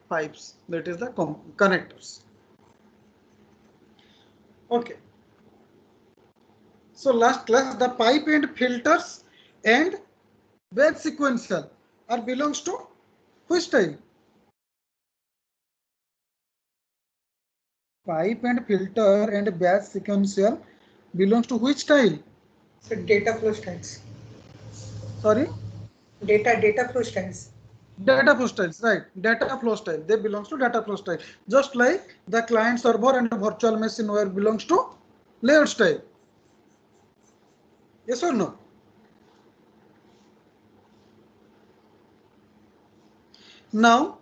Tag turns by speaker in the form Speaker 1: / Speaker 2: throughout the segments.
Speaker 1: pipes, that is the connectors. Okay. So last class, the pipe and filters and batch sequential are belongs to which style? Pipe and filter and batch sequential belongs to which style?
Speaker 2: So data flow styles.
Speaker 1: Sorry?
Speaker 2: Data flow styles.
Speaker 1: Data flow styles, right? Data flow style. They belongs to data flow style. Just like the client server and virtual machine where belongs to layout style. Yes or no? Now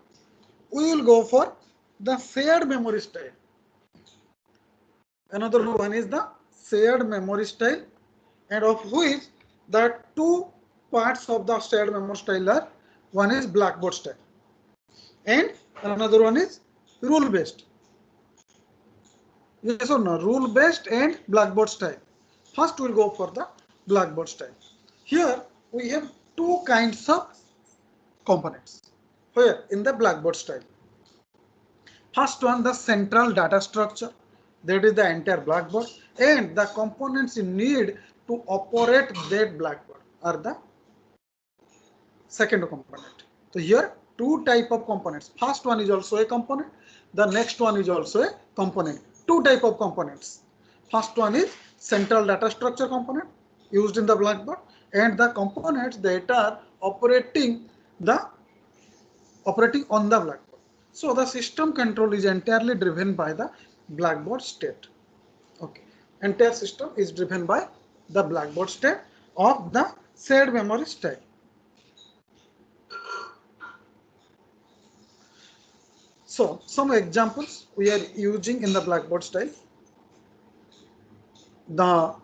Speaker 1: we will go for the shared memory style. Another one is the shared memory style, and of which the two parts of the shared memory style are, one is blackboard style and another one is rule based. Yes or no? Rule based and blackboard style. First we'll go for the blackboard style. Here we have two kinds of components. Here in the blackboard style. First one, the central data structure, that is the entire blackboard, and the components you need to operate that blackboard are the second component. So here two type of components. First one is also a component. The next one is also a component. Two type of components. First one is central data structure component used in the blackboard, and the components that are operating on the blackboard. So the system control is entirely driven by the blackboard state. Okay, entire system is driven by the blackboard state of the shared memory state. So some examples we are using in the blackboard style. The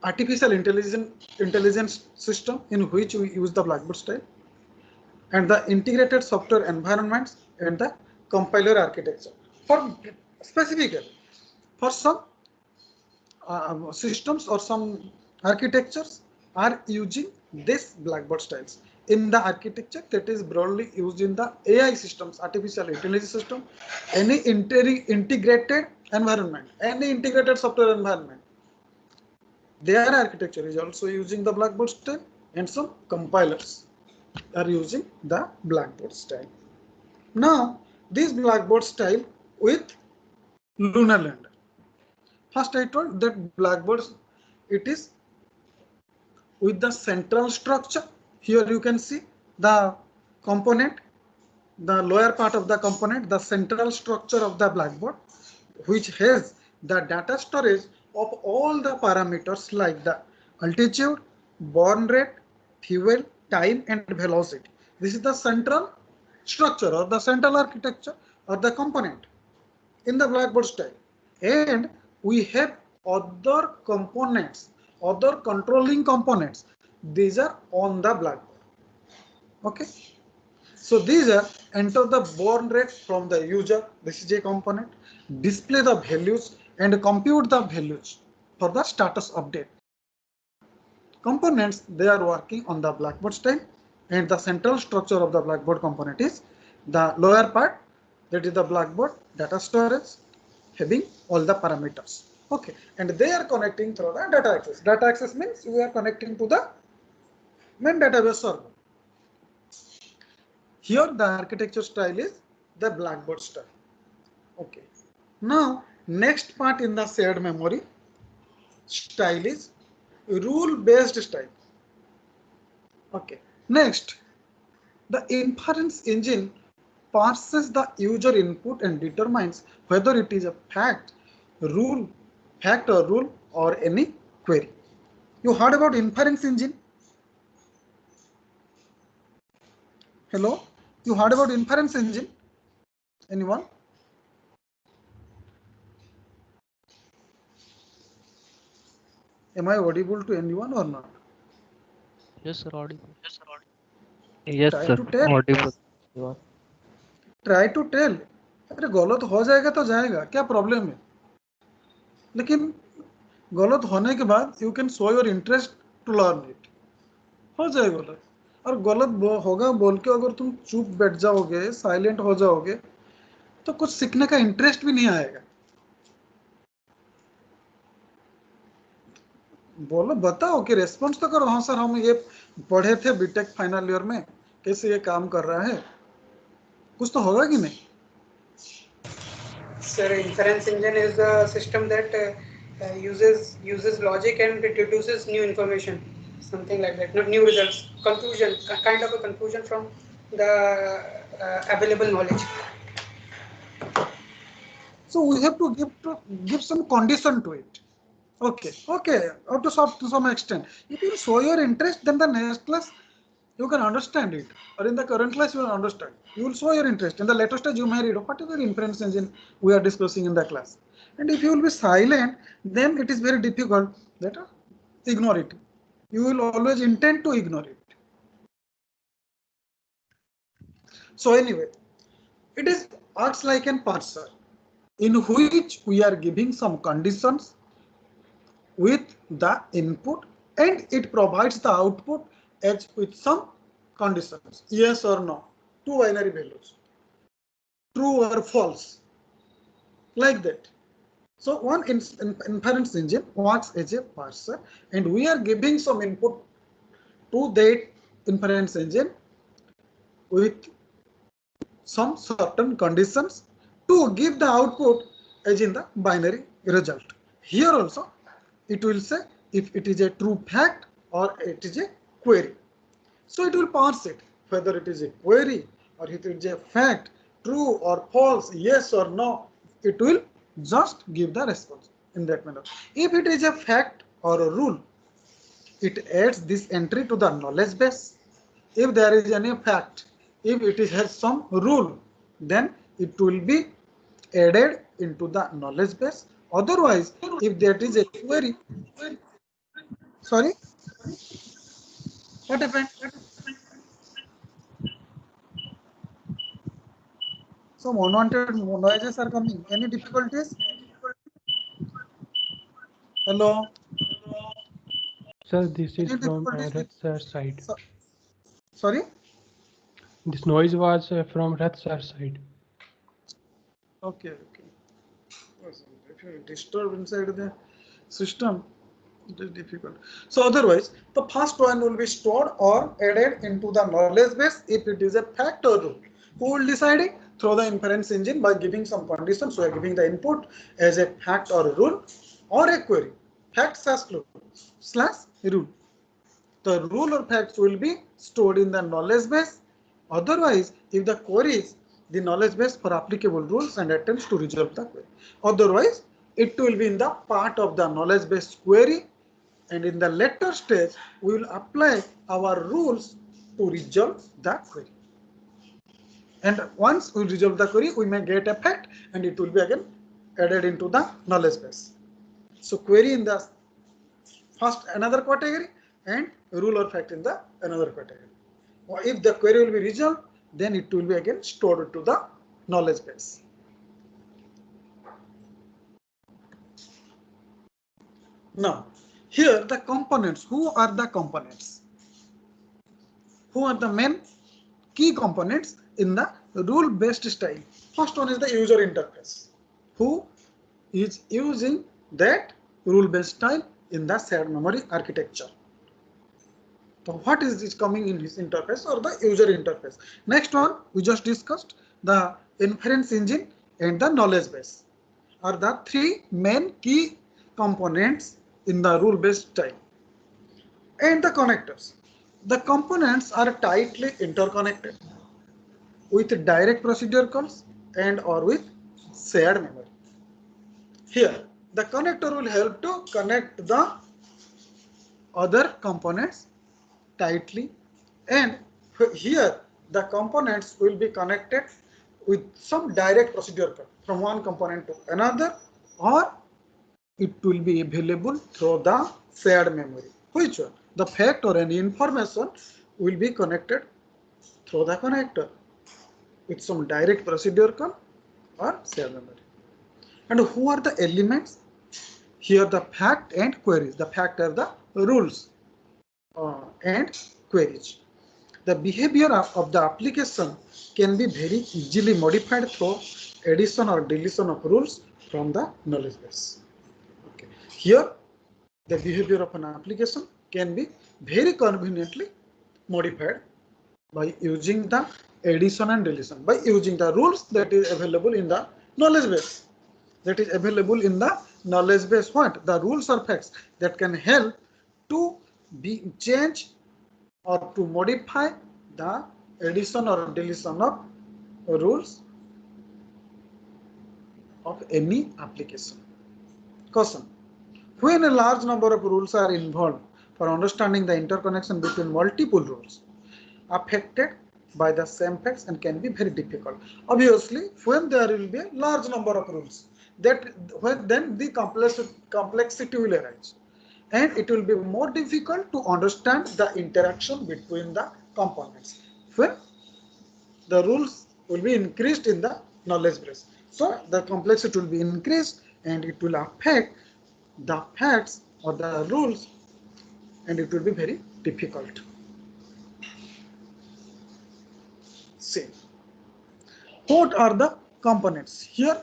Speaker 1: artificial intelligence system in which we use the blackboard style, and the integrated software environments and the compiler architecture. For specifically for some systems or some architectures are using this blackboard styles. In the architecture that is broadly used in the AI systems, artificial intelligence system, any integrated environment, any integrated software environment, their architecture is also using the blackboard style, and some compilers are using the blackboard style. Now this blackboard style with Lunar Lander. First I told that blackboard, it is with the central structure. Here you can see the component, the lower part of the component, the central structure of the blackboard, which has the data storage of all the parameters like the altitude, burn rate, fuel, time and velocity. This is the central structure or the central architecture or the component in the blackboard style. And we have other components, other controlling components. These are on the blackboard. Okay. So these are enter the burn rate from the user. This is a component. Display the values and compute the values for the status update. Components, they are working on the blackboard style, and the central structure of the blackboard component is the lower part, that is the blackboard data storage having all the parameters. Okay, and they are connecting through the data access. Data access means we are connecting to the main database server. Here the architecture style is the blackboard style. Okay, now next part in the shared memory style is rule based style. Okay, next the inference engine parses the user input and determines whether it is a fact or rule or any query. You heard about inference engine? Hello? You heard about inference engine? Anyone? Am I audible to anyone or not?
Speaker 3: Yes, sir, audible. Yes,
Speaker 1: Try
Speaker 3: sir,
Speaker 1: to tell.
Speaker 3: audible.
Speaker 1: Try to tell. अरे गलत हो जाएगा तो जाएगा, क्या problem है? लेकिन गलत होने के बाद you can show your interest to learn it. हो जाएगा गलत. और गलत होगा बोल के अगर तुम चुप बैठ जाओगे, साइलेंट हो जाओगे, तो कुछ सीखने का इंटरेस्ट भी नहीं आएगा। बोलो, बताओ कि रेस्पॉन्स तो करो, हाँ सर हम ये पढ़े थे बीटेक फाइनल ईयर में, कैसे ये काम कर रहा है, कुछ तो होगा कि नहीं?
Speaker 2: Sir, inference engine is a system that uses logic and it deduces new information, something like that. Not new results, conclusion, kind of a conclusion from the available knowledge.
Speaker 1: So we have to give some condition to it. Okay, up to some extent. If you show your interest, then the next class you can understand it, or in the current class you will understand. You will show your interest. In the later stage you may read whatever inference engine we are discussing in the class. And if you will be silent, then it is very difficult that ignore it. You will always intend to ignore it. So anyway, it is acts like an parser in which we are giving some conditions with the input, and it provides the output as with some conditions, yes or no, two binary values, true or false, like that. So one inference engine works as a parser, and we are giving some input to that inference engine with some certain conditions to give the output as in the binary result. Here also it will say if it is a true fact or it is a query. So it will parse it, whether it is a query or if it is a fact, true or false, yes or no, it will just give the response in that manner. If it is a fact or a rule, it adds this entry to the knowledge base. If there is any fact, if it has some rule, then it will be added into the knowledge base. Otherwise, if there is a query, sorry, what happened? Some unwanted noises are coming. Any difficulties? Hello?
Speaker 4: Sir, this is
Speaker 1: Any
Speaker 4: from
Speaker 1: difficulties with,
Speaker 4: Red Sir side.
Speaker 1: sorry?
Speaker 4: This noise was from Red Sir side.
Speaker 1: Okay. If you disturb inside the system, it is difficult. So otherwise, the first one will be stored or added into the knowledge base if it is a fact or rule. Who will decide it? Through the inference engine by giving some conditions. We are giving the input as a fact or a rule or a query. Fact slash rule. The rule or facts will be stored in the knowledge base. Otherwise, if the query is the knowledge base for applicable rules and attempts to resolve the query. Otherwise, it will be in the part of the knowledge base query, and in the later stage, we will apply our rules to resolve the query. And once we resolve the query, we may get a fact and it will be again added into the knowledge base. So query in the first another category and rule or fact in the another category. If the query will be resolved, then it will be again stored to the knowledge base. Now, here the components. Who are the components? Who are the main key components in the rule-based style? First one is the user interface. Who is using that rule-based style in the shared memory architecture? So what is this coming in his interface or the user interface? Next one we just discussed, the inference engine and the knowledge base are the three main key components in the rule-based style. And the connectors. The components are tightly interconnected with direct procedure calls and or with shared memory. Here, the connector will help to connect the other components tightly, and here the components will be connected with some direct procedure call from one component to another, or it will be available through the shared memory. Which one? The fact or any information will be connected through the connector with some direct procedure call or shared memory. And who are the elements? Here the fact and queries. The fact are the rules and queries. The behavior of the application can be very easily modified through addition or deletion of rules from the knowledge base. Okay. Here, the behavior of an application can be very conveniently modified by using the addition and deletion, by using the rules that is available in the knowledge base. That is available in the knowledge base. What? The rules or facts that can help to be change or to modify the addition or deletion of rules of any application. Question: when a large number of rules are involved for understanding the interconnection between multiple rules affected by the same facts and can be very difficult. Obviously, when there will be a large number of rules, then the complexity will arise, and it will be more difficult to understand the interaction between the components when the rules will be increased in the knowledge base. So the complexity will be increased and it will affect the facts or the rules, and it will be very difficult. See, what are the components? Here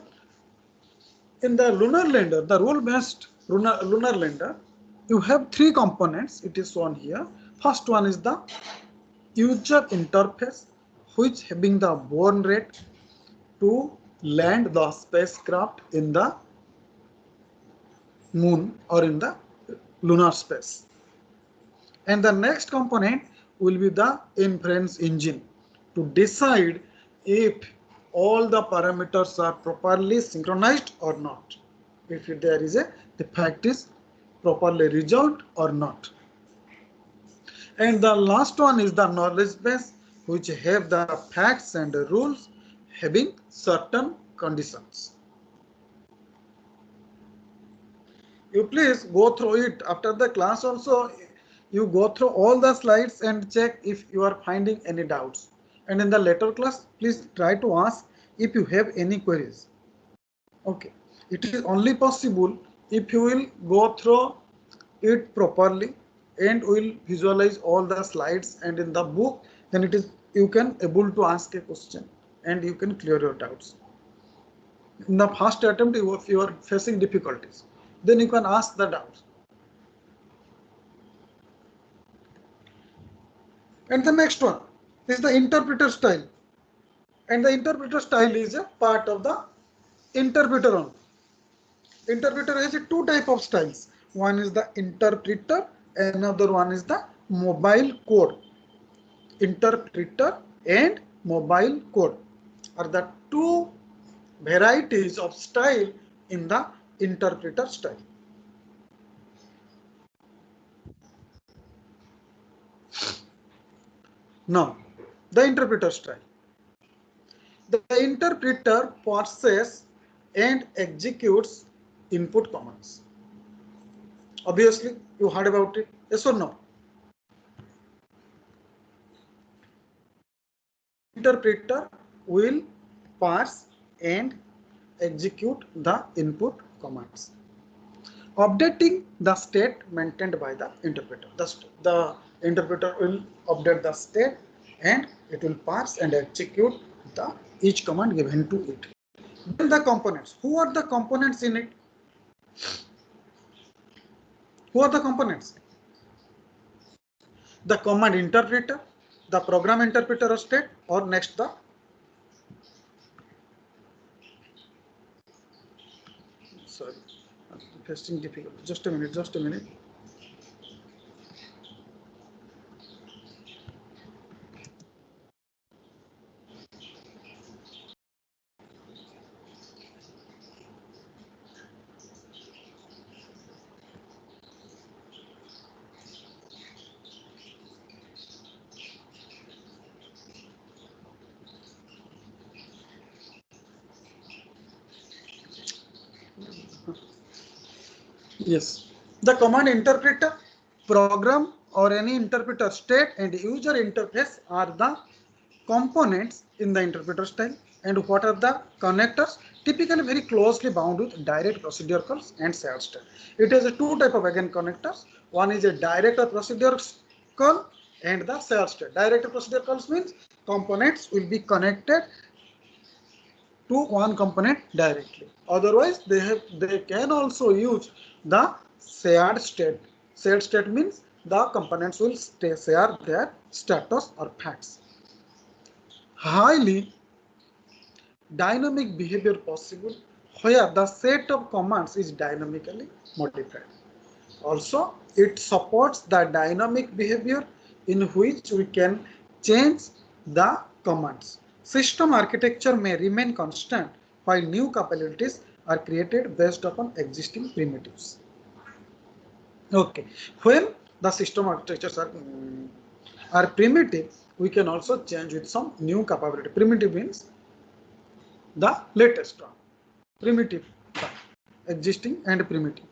Speaker 1: in the lunar lander, the rule-based lunar lander, you have three components. It is shown here. First one is the user interface, which having the born rate to land the spacecraft in the moon or in the lunar space. And the next component will be the inference engine to decide if all the parameters are properly synchronized or not, if there is the fact is properly resolved or not. And the last one is the knowledge base, which have the facts and the rules having certain conditions. You please go through it after the class also. You go through all the slides and check if you are finding any doubts. And in the later class, please try to ask if you have any queries. Okay. It is only possible if you will go through it properly and will visualize all the slides and in the book, then it is you can able to ask a question and you can clear your doubts. In the first attempt, if you are facing difficulties, then you can ask the doubts. And the next one is the interpreter style. And the interpreter style is a part of the interpreter only. Interpreter has two types of styles. One is the interpreter, another one is the mobile code. Interpreter and mobile code are the two varieties of style in the interpreter style. Now, the interpreter style. The interpreter processes and executes input commands. Obviously, you heard about it. Yes or no? Interpreter will parse and execute the input commands, updating the state maintained by the interpreter. The interpreter will update the state and it will parse and execute each command given to it. Then the components. Who are the components in it? Who are the components? The command interpreter, the program interpreter or state, or next the sorry, I'm facing difficulty. Just a minute. Yes, the command interpreter, program or any interpreter state and user interface are the components in the interpreter style. And what are the connectors? Typically very closely bound with direct procedure calls and shared state. It has two type of again connectors. One is a direct or procedure call and the shared state. Directed procedure calls means components will be connected to one component directly. Otherwise, they can also use the shared state. Shared state means the components will share their status or facts. Highly dynamic behavior possible where the set of commands is dynamically modified. Also, it supports the dynamic behavior in which we can change the commands. System architecture may remain constant while new capabilities are created based upon existing primitives. Okay, when the system architectures are primitive, we can also change with some new capability. Primitive means the latest one, primitive, existing and primitive.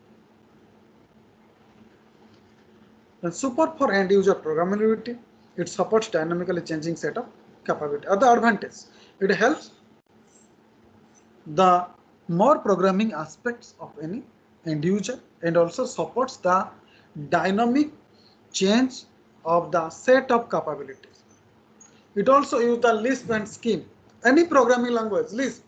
Speaker 1: And support for end user programmability, it supports dynamically changing set of capability. Other advantage, it helps the more programming aspects of any end user and also supports the dynamic change of the set of capabilities. It also uses the Lisp and Scheme. Any programming language, Lisp.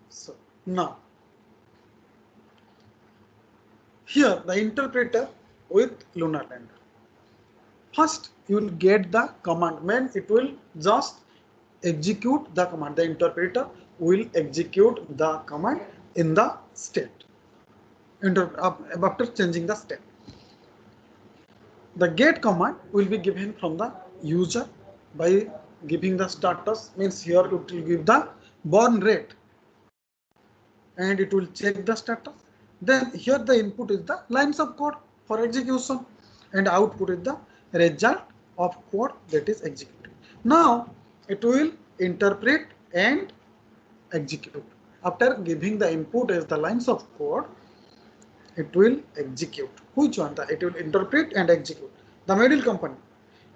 Speaker 1: So now, here the interpreter with Lunar Lander. First, you will get the command. When it will just execute the command, the interpreter will execute the command in the state after changing the state. The get command will be given from the user by giving the status, means here it will give the born rate and it will check the status. Then here the input is the lines of code for execution and output is the result of code that is executed. Now it will interpret and execute. After giving the input as the lines of code, it will execute. Which one? It will interpret and execute the middle component.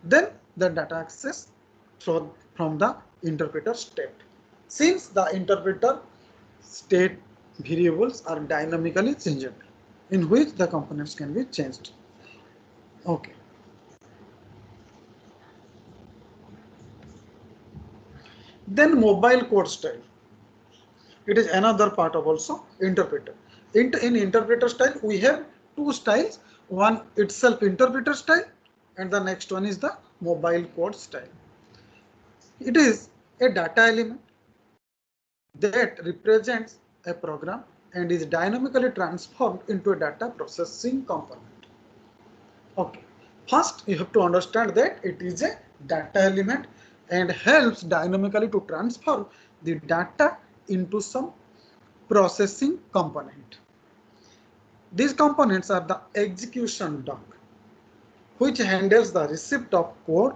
Speaker 1: Then the data access from the interpreter state. Since the interpreter state variables are dynamically changed, in which the components can be changed. Okay. Then mobile code style. It is another part of also interpreter. In interpreter style, we have two styles. One itself interpreter style and the next one is the mobile code style. It is a data element that represents a program and is dynamically transformed into a data processing component. Okay. First, you have to understand that it is a data element and helps dynamically to transform the data into some processing component. These components are the execution dock, which handles the receipt of code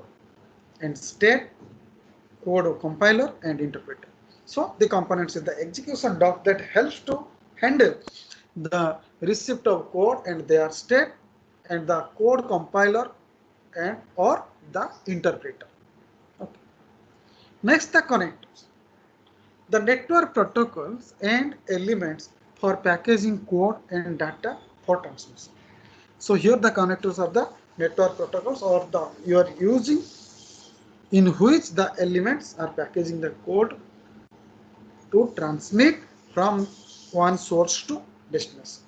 Speaker 1: and state, code of compiler and interpreter. So the components is the execution dock that helps to handle the receipt of code and their state and the code compiler and or the interpreter. Okay. Next, the connectors. The network protocols and elements for packaging code and data for transmission. So here the connectors are the network protocols or you are using in which the elements are packaging the code to transmit from one source to destination.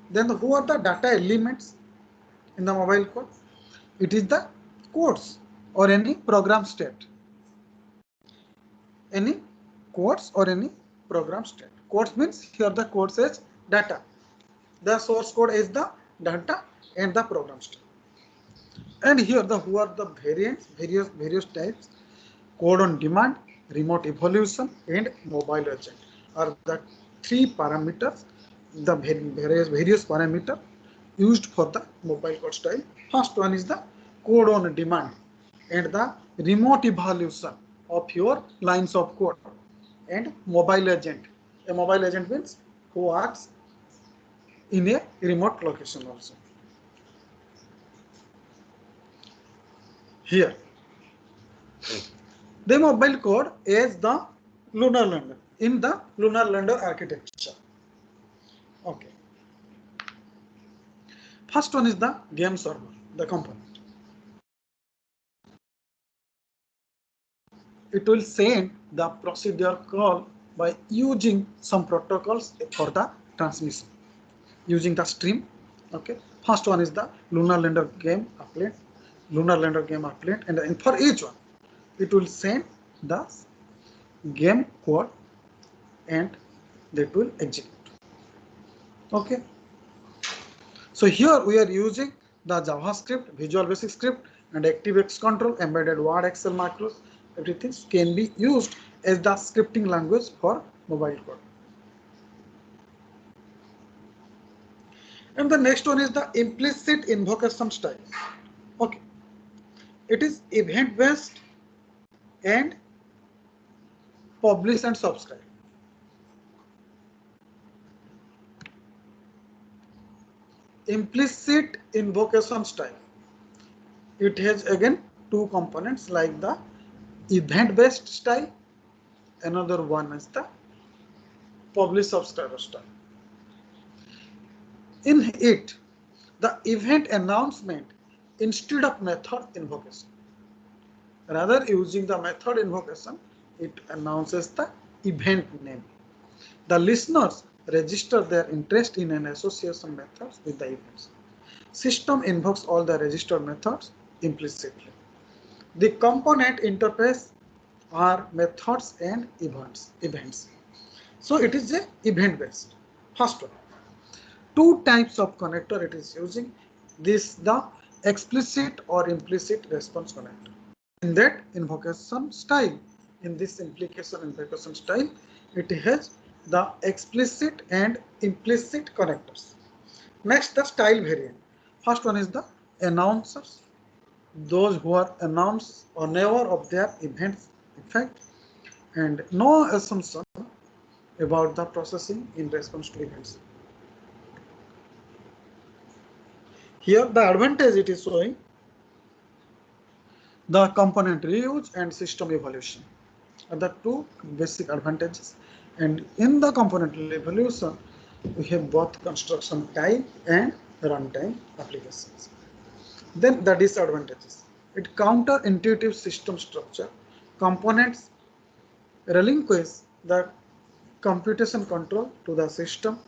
Speaker 1: Then who are the data elements in the mobile code? It is the codes or any program state. Any codes or any program state. Codes means here the code says data. The source code is the data and the program state. And here who are the variants, various types. Code on demand, remote evolution and mobile agent are the three parameters, the various parameters used for the mobile code style. First one is the code on demand and the remote evolution of your lines of code and mobile agent. A mobile agent means who works in a remote location also. Here, the mobile code is the Lunar Lander in the Lunar Lander architecture. Okay. First one is the game server, the component. It will send the procedure call by using some protocols for the transmission, using the stream. Okay. First one is the Lunar Lander game applet, and for each one, it will send the game code and that will execute. Okay. So here we are using the JavaScript, Visual Basic Script, and ActiveX Control, embedded Word, Excel macros. Everything can be used as the scripting language for mobile code. And the next one is the implicit invocation style. Okay. It is event based and publish and subscribe. Implicit invocation style. It has again two components like the event based style. Another one is the publish subscriber style. In it, the event announcement instead of method invocation. Rather using the method invocation, it announces the event name. The listeners register their interest in an association method with the events. System invokes all the registered methods implicitly. The component interface are methods and events. So it is a event based. First one. Two types of connector it is using. This the explicit or implicit response connector. In that invocation style, in this invocation style, it has the explicit and implicit connectors. Next, the style variant. First one is the announcers, those who are announced or never of their events effect, and no assumption about the processing in response to events. Here the advantage it is showing the component reuse and system evolution are the two basic advantages. And in the component evolution, we have both construction time and runtime applications. Then the disadvantages. It counterintuitive system structure. Components relinquish the computation control to the system.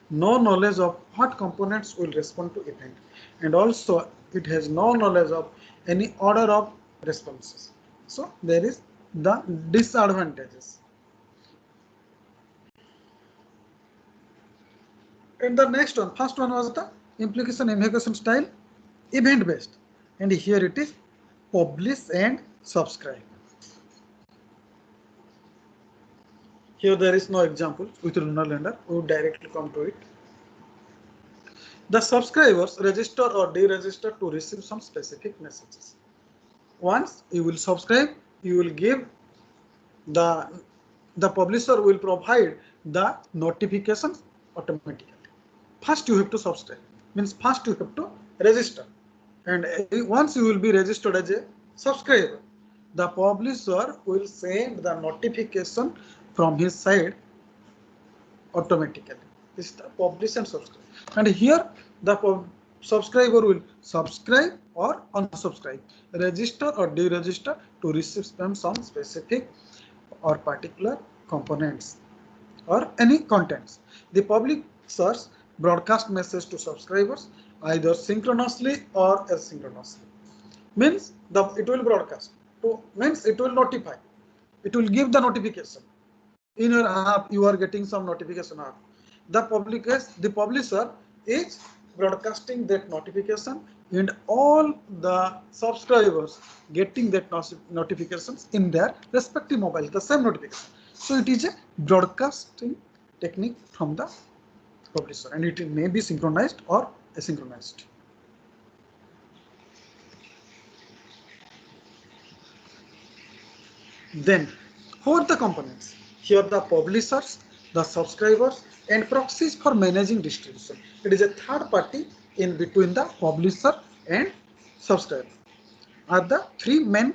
Speaker 1: No knowledge of what components will respond to event, and also it has no knowledge of any order of responses. So there is the disadvantages. And the next one, first one was the implication invocation style, event based, and here it is publish and subscribe. Here there is no example with Lunar Lander. We will directly come to it. The subscribers register or deregister to receive some specific messages. Once you will subscribe, you will give the publisher will provide the notifications automatically. First you have to subscribe, means first you have to register, and once you will be registered as a subscriber, the publisher will send the notification from his side automatically. This is the publish and subscribe. And here the subscriber will subscribe or unsubscribe, register or deregister to receive some specific or particular components or any contents. The publishers broadcast message to subscribers either synchronously or asynchronously. Means it will broadcast. Means it will notify. It will give the notification. In your app, you are getting some notification app. The publisher is broadcasting that notification, and all the subscribers getting that notifications in their respective mobile, the same notification. So it is a broadcasting technique from the publisher, and it may be synchronized or asynchronized. Then, who are the components? Here the publishers, the subscribers, and proxies for managing distribution. It is a third party in between the publisher and subscriber. Are the three main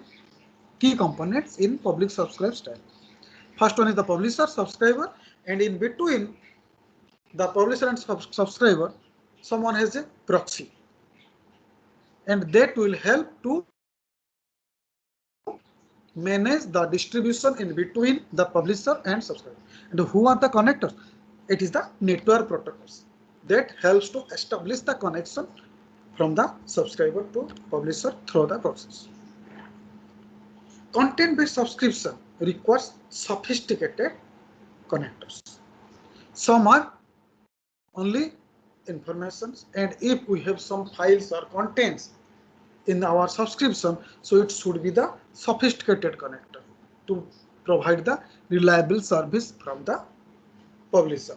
Speaker 1: key components in public subscribe style. First one is the publisher, subscriber, and in between the publisher and subscriber, someone has a proxy, and that will help to manage the distribution in between the publisher and subscriber. And who are the connectors? It is the network protocols that helps to establish the connection from the subscriber to publisher through the process. Content-based subscription requires sophisticated connectors. Some are only informations, and if we have some files or contents in our subscription, so it should be the sophisticated connector to provide the reliable service from the publisher.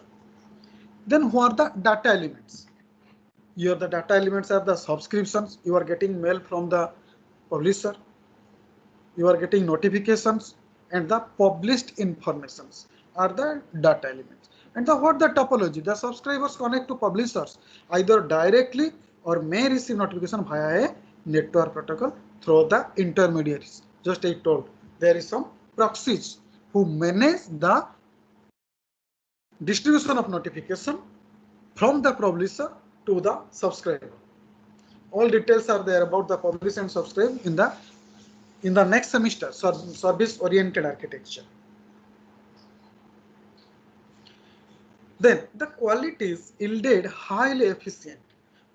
Speaker 1: Then who are the data elements? Here the data elements are the subscriptions. You are getting mail from the publisher, you are getting notifications, and the published informations are the data elements. And what the topology? The subscribers connect to publishers either directly or may receive notification via a network protocol through the intermediaries. Just I told, there is some proxies who manage the distribution of notification from the publisher to the subscriber. All details are there about the publish and subscribe in the next semester, service oriented architecture. Then the qualities yielded highly efficient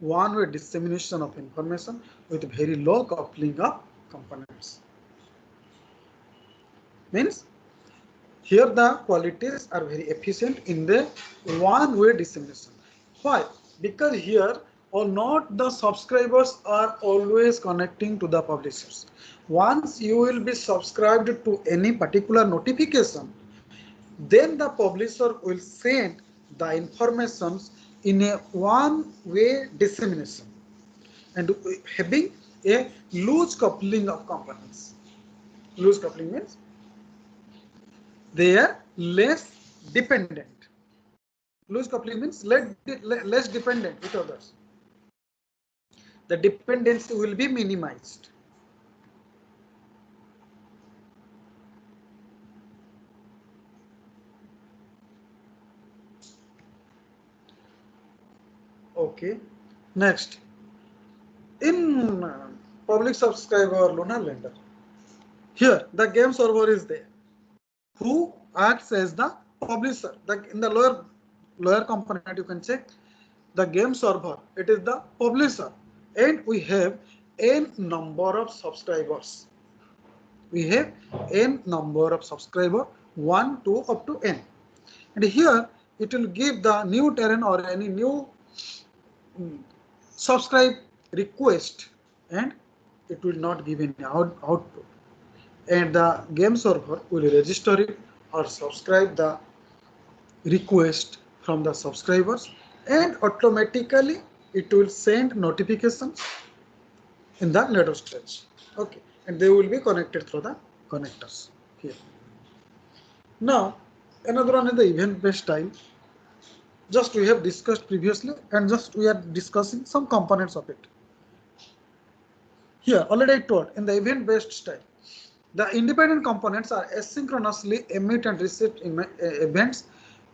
Speaker 1: one-way dissemination of information with very low coupling of components. Means here the qualities are very efficient in the one-way dissemination. Why? Because here or not the subscribers are always connecting to the publishers. Once you will be subscribed to any particular notification, then the publisher will send the informations in a one-way dissemination and having a loose coupling of components. Loose coupling means they are less dependent. Loose coupling means less dependent with others. The dependency will be minimized. Okay, next, in public subscriber Lunar Lander, here the game server is there, who acts as the publisher. In the lower component you can check the game server, it is the publisher, and we have n number of subscribers. We have n number of subscribers, 1, 2 up to n, and here it will give the new terrain or any new subscribe request, and it will not give any output, and the game server will register it or subscribe the request from the subscribers, and automatically it will send notifications in the network stage. Okay, and they will be connected through the connectors here. Now another one is the event based style. Just we have discussed previously, and just we are discussing some components of it. Here already I told, in the event based style, the independent components are asynchronously emit and receive events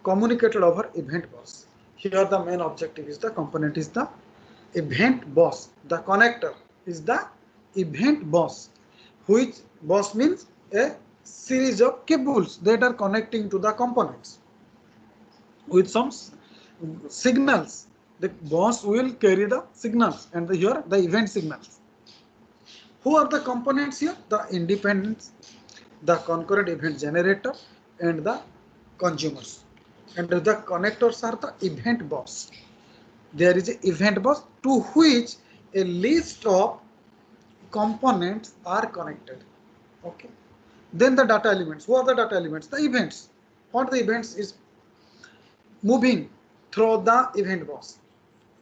Speaker 1: communicated over event bus. Here the main objective is the component is the event bus. The connector is the event bus, which bus means a series of cables that are connecting to the components with some signals. The bus will carry the signals, and here the event signals. Who are the components here? The independents, the concurrent event generator, and the consumers. And the connectors are the event bus. There is an event bus to which a list of components are connected. Okay. Then the data elements. Who are the data elements? The events. What the events is moving through the event bus.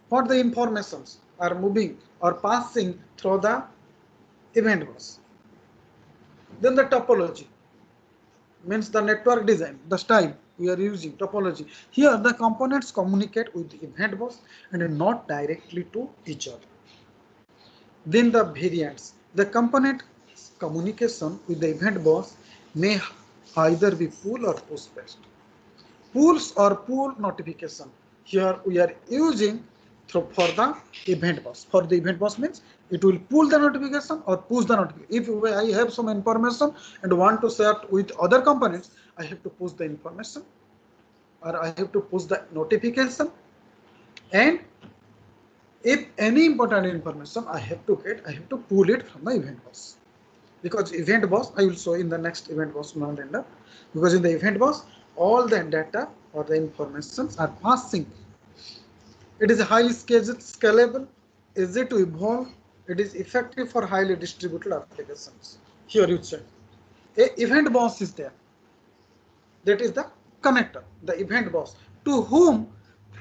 Speaker 1: What the informations are moving or passing through the event bus. Then the topology means the network design, the style we are using, topology. Here the components communicate with the event bus and not directly to each other. Then the variants. The component communication with the event bus may either be pull or push based. Pulls or pull notification. Here we are using through for the event bus. For the event bus means it will pull the notification or push the notification. If I have some information and want to share with other components, I have to push the information or I have to push the notification. And if any important information I have to get, I have to pull it from the event bus. Because event bus, I will show in the next event bus non-render. Because in the event bus, all the data or the informations are fast sync. It is highly scalable, easy to evolve. It is effective for highly distributed applications. Here you check. A event bus is there. That is the connector, the event bus, to whom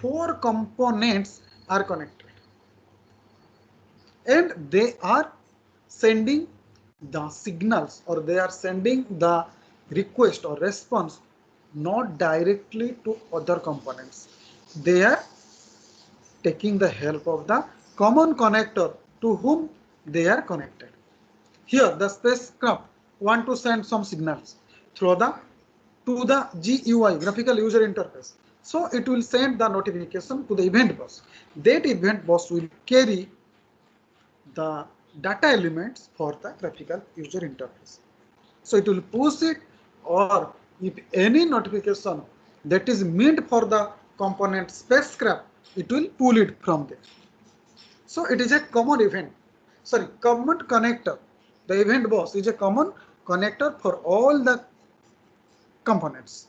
Speaker 1: 4 components are connected. And they are sending the signals or they are sending the request or response not directly to other components. They are taking the help of the common connector to whom they are connected. Here the spacecraft want to send some signals through the to the GUI, graphical user interface. So it will send the notification to the event bus. That event bus will carry the data elements for the graphical user interface. So it will push it, or if any notification that is meant for the component spacecraft, it will pull it from there. So it is a common event, common connector. The event bus is a common connector for all the components.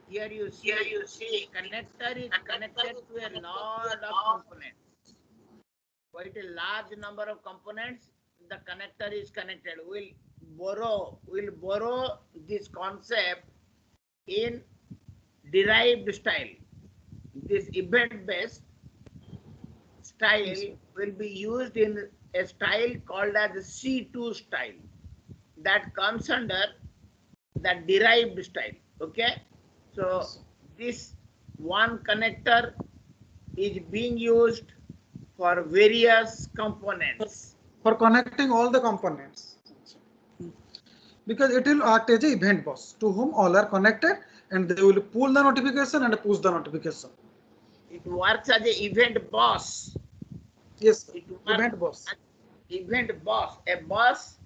Speaker 5: Here you see connector is connected to a lot of components. Quite a large number of components, the connector is connected. We'll borrow this concept in derived style. This event-based style will be used in a style called as C2 style. That comes under the derived style. Okay, so this one connector is being used for various components.
Speaker 1: For connecting all the components. Because it will act as an event bus to whom all are connected and they will pull the notification and push the notification.
Speaker 5: It works as an event bus.
Speaker 1: Yes, event bus.
Speaker 5: Event bus, a bus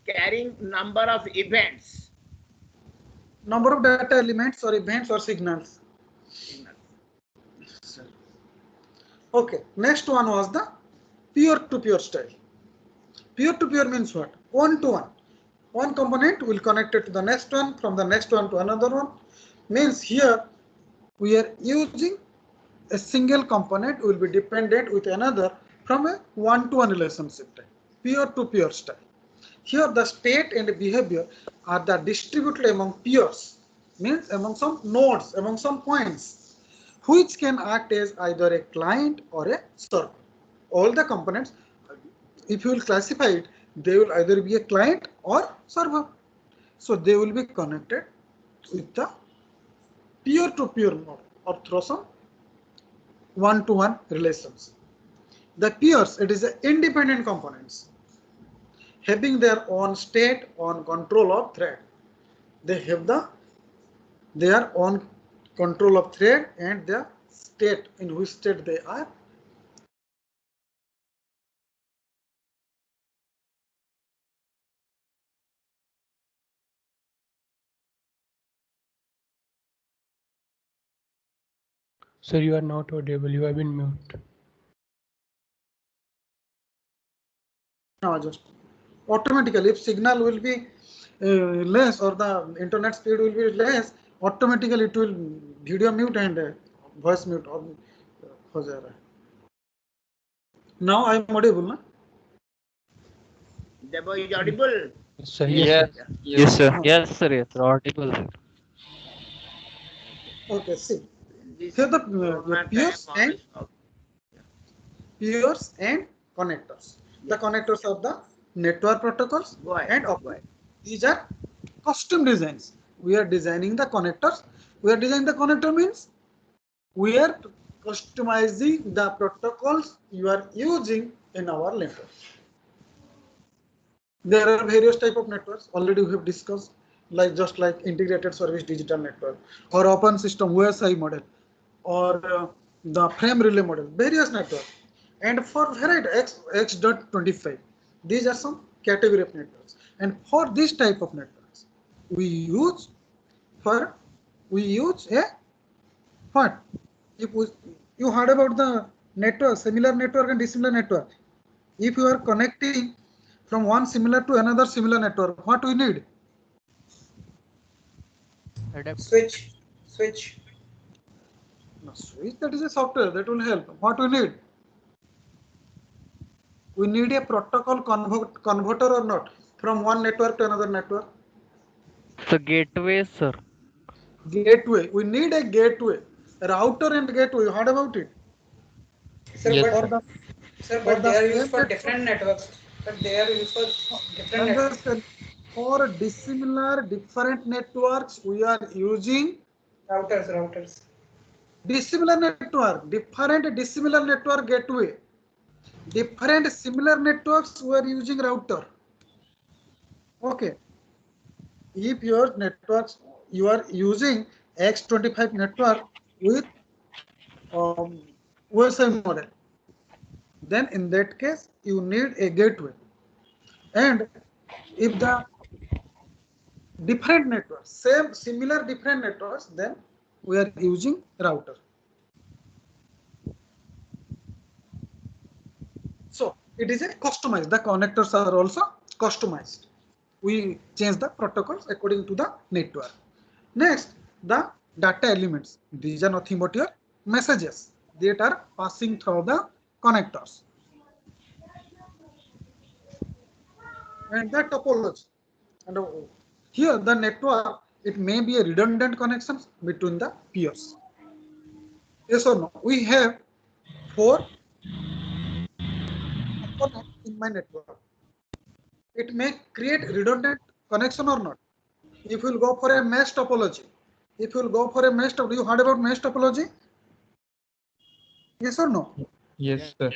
Speaker 5: carrying number of events.
Speaker 1: Number of data elements or events or signals. Okay, next one was the peer-to-peer style. Peer-to-peer means what? One-to-one. One component will connect it to the next one, from the next one to another one. Means here we are using a single component will be dependent with another from a one-to-one relationship type. Peer-to-peer style. Here the state and behavior are the distributed among peers, means among some nodes, among some points, which can act as either a client or a server. All the components, if you will classify it, they will either be a client or server. So they will be connected with the peer-to-peer mode or through some one-to-one relations. The peers, it is a independent components having their own state, on control of thread. They have their own control of thread and their state, in which state they are.
Speaker 4: Sir, you are not audible. You have been muted.
Speaker 1: No, just automatically, if signal will be less or the internet speed will be less, automatically it will video mute and voice mute. Now I am audible, na?
Speaker 5: Debo is audible.
Speaker 4: Sir,
Speaker 3: Yes,
Speaker 4: yes.
Speaker 3: yes, sir. Yes, sir. Yes, audible.
Speaker 1: Okay, see.
Speaker 5: This
Speaker 1: Here the peers and connectors. The connectors are the network protocols and these are custom designs. We are designing the connectors. We are designing the connector means we are customizing the protocols you are using in our network. There are various type of networks already we have discussed. like just like integrated service digital network or open system OSI model or the frame relay model, various networks. And for varied X.25, these are some category of networks. And for this type of networks, we use a what? If you heard about the network, similar network and dissimilar network. If you are connecting from one similar to another similar network, what we need?
Speaker 2: Switch.
Speaker 1: No, switch, that is a software that will help. What we need? We need a protocol converter or not from one network to another network.
Speaker 3: The gateway, sir.
Speaker 1: Gateway. We need a gateway. Router and gateway. You heard about it?
Speaker 2: Sir,
Speaker 3: Yes,
Speaker 2: but
Speaker 3: sir.
Speaker 2: but they are used for
Speaker 1: network.
Speaker 2: different networks. But they are used for different networks.
Speaker 1: For dissimilar different networks, we are using
Speaker 2: Routers.
Speaker 1: dissimilar network, different dissimilar network gateway. Different similar networks, we are using router. Okay. If your networks, you are using X25 network with OSI model, then in that case, you need a gateway. And if the different networks, similar different networks, then we are using router. So it is a customized. The connectors are also customized. We change the protocols according to the network. Next, the data elements. These are nothing but your messages that are passing through the connectors. And the topology. And here the network, it may be a redundant connections between the peers. Yes or no? We have 4 components in my network. It may create redundant connection or not. If you will go for a mesh topology, you heard about mesh topology? Yes or no?
Speaker 4: Yes, sir.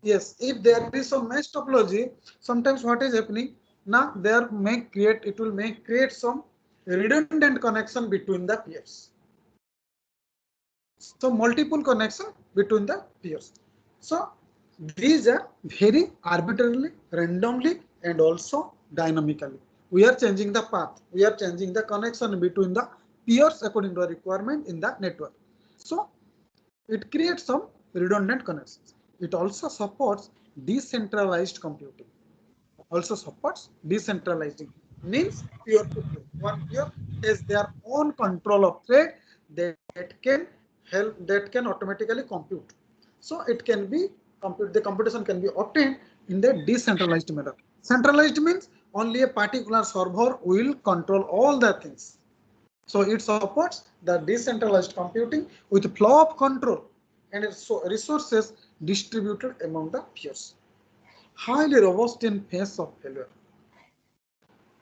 Speaker 1: Yes. If there is some mesh topology, sometimes what is happening now, it will create some redundant connection between the peers. So multiple connection between the peers. So these are very arbitrarily, randomly, and also dynamically. We are changing the path. We are changing the connection between the peers according to the requirement in the network. So it creates some redundant connections. It also supports decentralized computing. Means peer to peer. One peer has their own control of thread that can automatically compute. So it can be the computation can be obtained in the decentralized manner. Centralized means only a particular server will control all the things. So it supports the decentralized computing with flow of control and resources distributed among the peers. Highly robust in case of failure.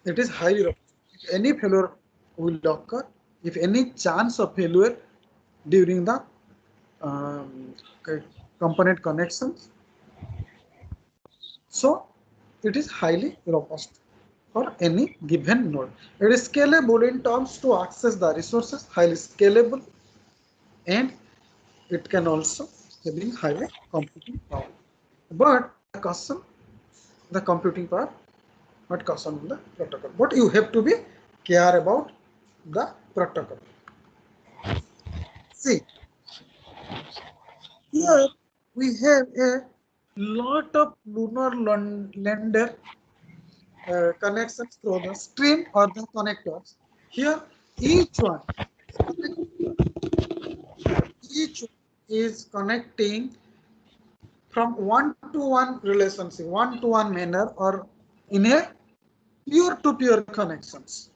Speaker 1: It is highly robust. If any failure will occur, if any chance of failure during the component connections, so it is highly robust for any given node. It is scalable in terms to access the resources, highly scalable, and it can also having higher computing power. But the computing power, not custom the protocol. But you have to be care about the protocol. See, here we have a lot of lunar lander connections through the stream or the connectors. Here, each one is connecting from one-to-one relationship, one-to-one manner, or in a peer-to-peer connections.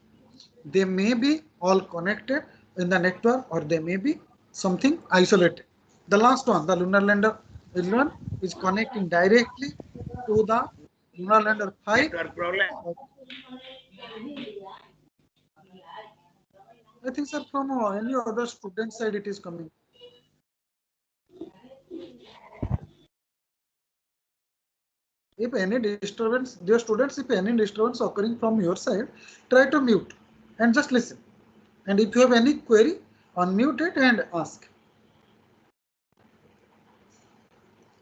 Speaker 1: They may be all connected in the network, or they may be something isolated. The last one, the lunar lander is connecting directly to the lunar lander 5.
Speaker 5: Network problem.
Speaker 1: I think, sir, from any other student side it is coming. If any disturbance, dear students, if any disturbance occurring from your side, try to mute. and just listen. And if you have any query, unmute it and ask.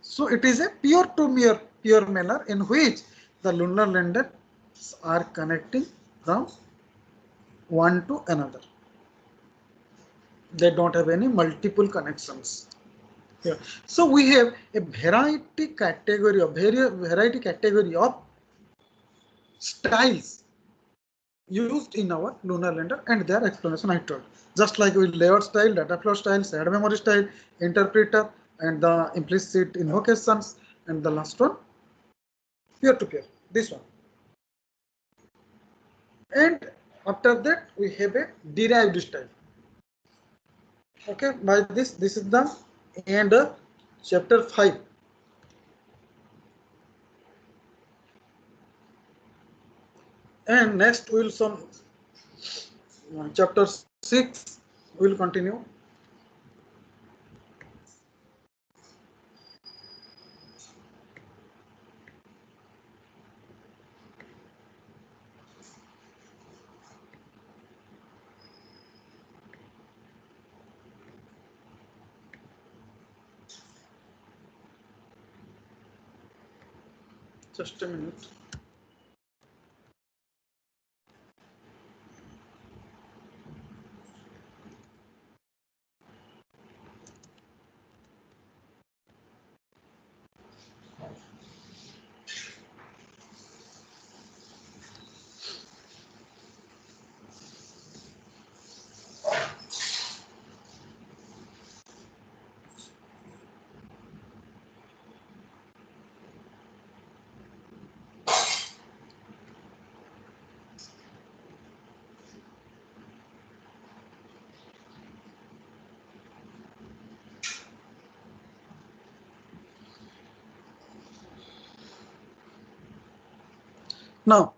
Speaker 1: So it is a peer-to-peer manner in which the lunar landers are connecting from one to another. They don't have any multiple connections. Yeah. So we have a variety category of styles used in our lunar lander, and their explanation I told. Just like with layout style, data flow style, shared memory style, interpreter, and the implicit invocations, and the last one, peer-to-peer, this one. And after that, we have a derived style. Okay, by this is the end of chapter 5. And next we will some chapter 6 will continue. Just a minute. Now,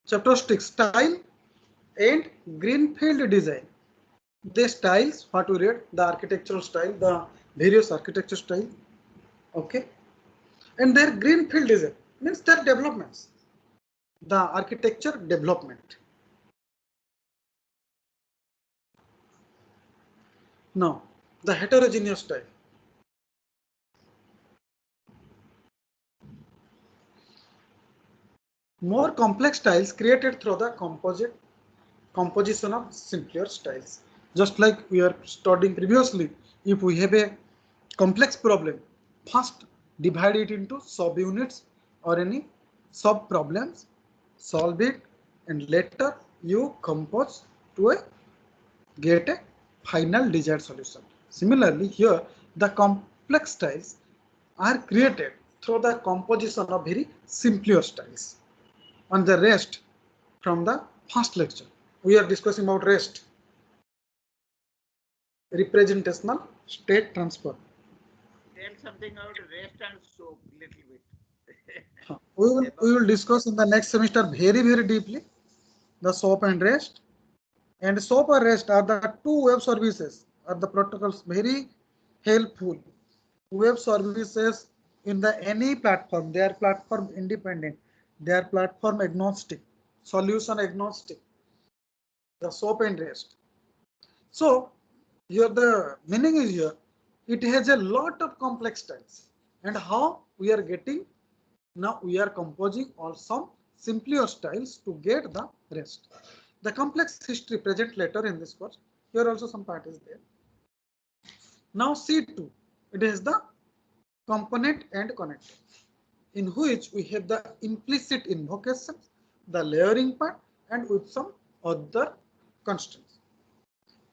Speaker 1: chapter 6, style and greenfield design. The styles, what we read, the architectural style, the various architecture style, okay, and their greenfield design means their developments, the architecture development. Now, the heterogeneous style. More complex styles created through the composition of simpler styles. Just like we are studying previously, if we have a complex problem, first divide it into subunits or any sub problems, solve it, and later you compose to get a final desired solution. Similarly, here the complex styles are created through the composition of very simpler styles. On the rest, from the first lecture, we are discussing about REST, representational state transfer.
Speaker 5: Tell something about rest and soap little bit.
Speaker 1: We will discuss in the next semester very deeply the SOAP and REST. And SOAP or REST are the two web services, are the protocols very helpful. Web services in the any platform, they are platform independent, they are platform agnostic, solution agnostic, the SOAP and REST. So here the meaning is here, it has a lot of complex styles, and how we are getting, now we are composing all some simpler styles to get the rest. The complex history present later in this course. Here also some part is there. Now C2, it is the component and connector, in which we have the implicit invocations, the layering part, and with some other constraints.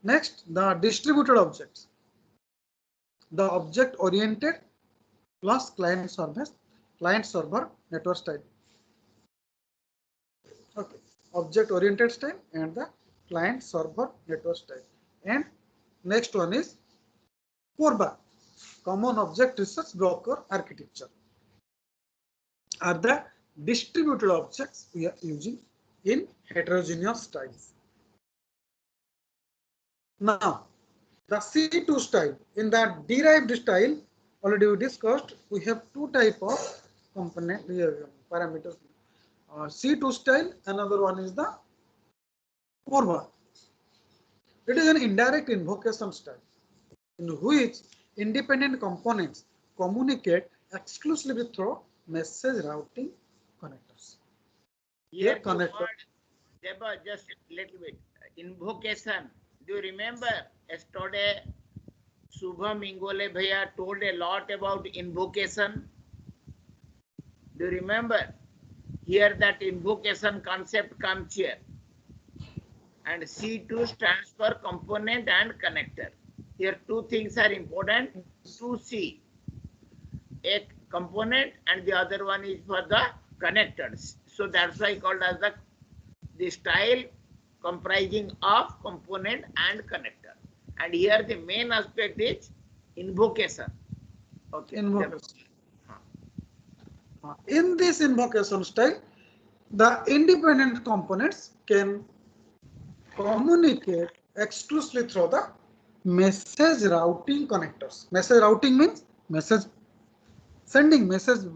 Speaker 1: Next, the distributed objects, the object oriented plus client server network style. Okay, object oriented style and the client server network style. And next one is CORBA, common object research broker architecture, are the distributed objects we are using in heterogeneous styles. Now, the C2 style, in the derived style, already we discussed, we have two type of component parameters. C2 style, another one is the Purva. It is an indirect invocation style in which independent components communicate exclusively through message routing connectors.
Speaker 5: Here the
Speaker 1: connector.
Speaker 5: word, Deba, just little bit. Invocation. Do you remember yesterday Shubham Ingole Bhaiya told a lot about invocation? Do you remember? Here that invocation concept comes here. And C2 stands for component and connector. Here two things are important to see. A component and the other one is for the connectors. So that's why called as the style comprising of component and connector. And here the main aspect is invocation. Okay.
Speaker 1: Invocation. In this invocation style, the independent components can communicate exclusively through the message routing connectors. Message routing means message sending, message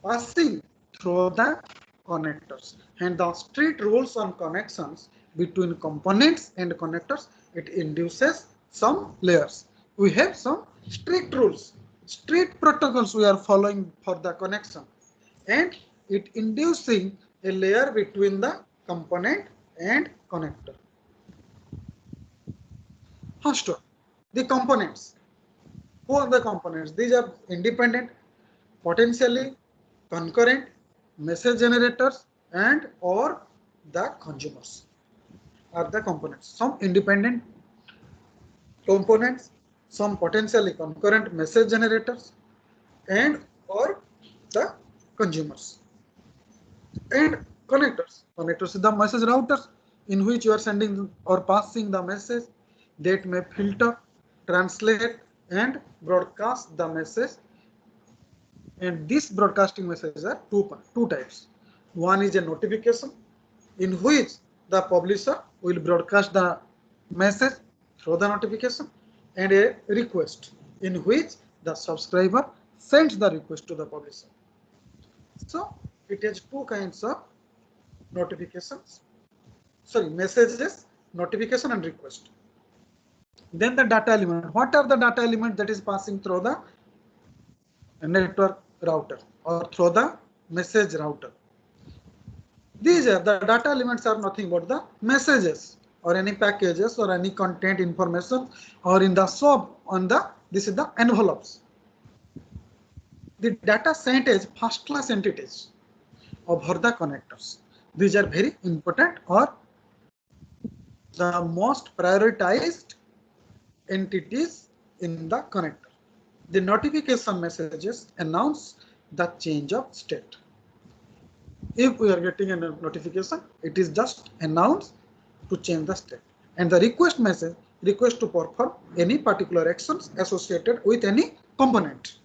Speaker 1: passing through the connectors, and the strict rules on connections between components and connectors, it induces some layers. We have some strict rules, strict protocols we are following for the connection, and it inducing a layer between the component and connector. First, the components. Who are the components? These are independent, potentially concurrent message generators and or the consumers are the components. Some independent components, some potentially concurrent message generators and or the consumers. And connectors. Connectors is the message routers in which you are sending or passing the message that may filter, translate and broadcast the message. And these broadcasting messages are two types. One is a notification in which the publisher will broadcast the message through the notification, and a request in which the subscriber sends the request to the publisher. So it has two kinds of notifications, messages, notification and request. Then the data element. What are the data elements that is passing through the network router or through the message router? These are the data elements are nothing but the messages or any packages or any content information, or in the shop on the, this is the envelopes. The data sent as first class entities over the connectors. These are very important or the most prioritized entities in the connector. The notification messages announce the change of state. If we are getting a notification, it is just announced to change the state. And the request message request to perform any particular actions associated with any component.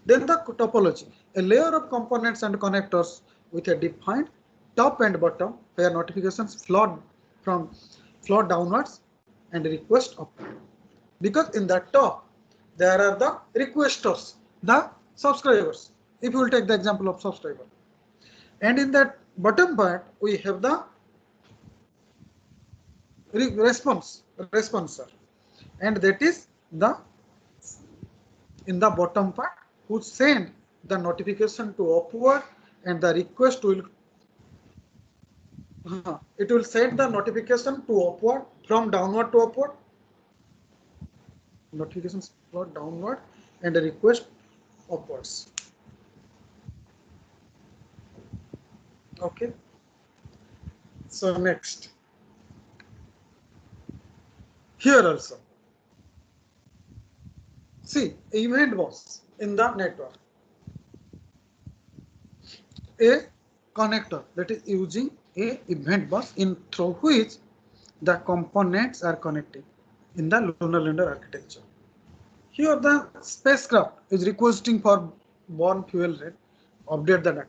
Speaker 1: Then the topology, a layer of components and connectors with a defined top and bottom where notifications flow downwards and request upward. Because in the top there are the requesters, the subscribers. If you will take the example of subscriber, and in that bottom part we have the responser, and that is the in the bottom part who send the notification to upward, and the request will it will send the notification to upward from downward to upward. Notifications flow downward and a request upwards. Okay. So next, here also, see event bus in the network, a connector that is using a event bus in through which the components are connected in the lunar lander architecture. Here the spacecraft is requesting for burn fuel rate, update the data.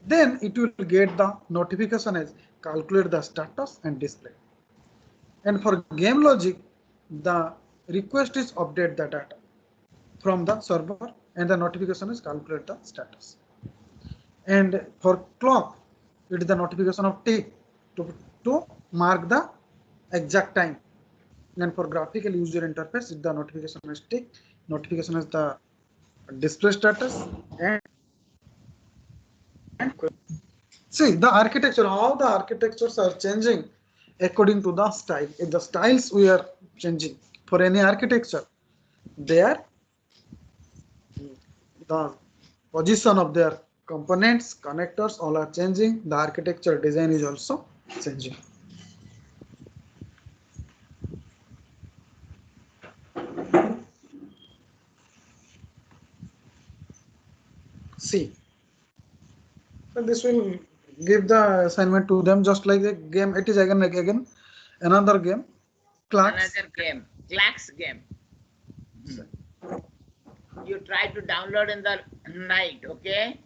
Speaker 1: Then it will get the notification as calculate the status and display. And for game logic, the request is update the data from the server, and the notification is calculate the status. And for clock, it is the notification of tick to to mark the exact time. And for graphical user interface, the notification is tick, notification is the display status, and see the architecture, how the architectures are changing according to the style. If the styles we are changing for any architecture, there the position of their components, connectors, all are changing. The architecture design is also changing. See, so this will give the assignment to them just like a game. It is again another game. Class.
Speaker 5: Another game, Clax game. You try to download in the night, okay?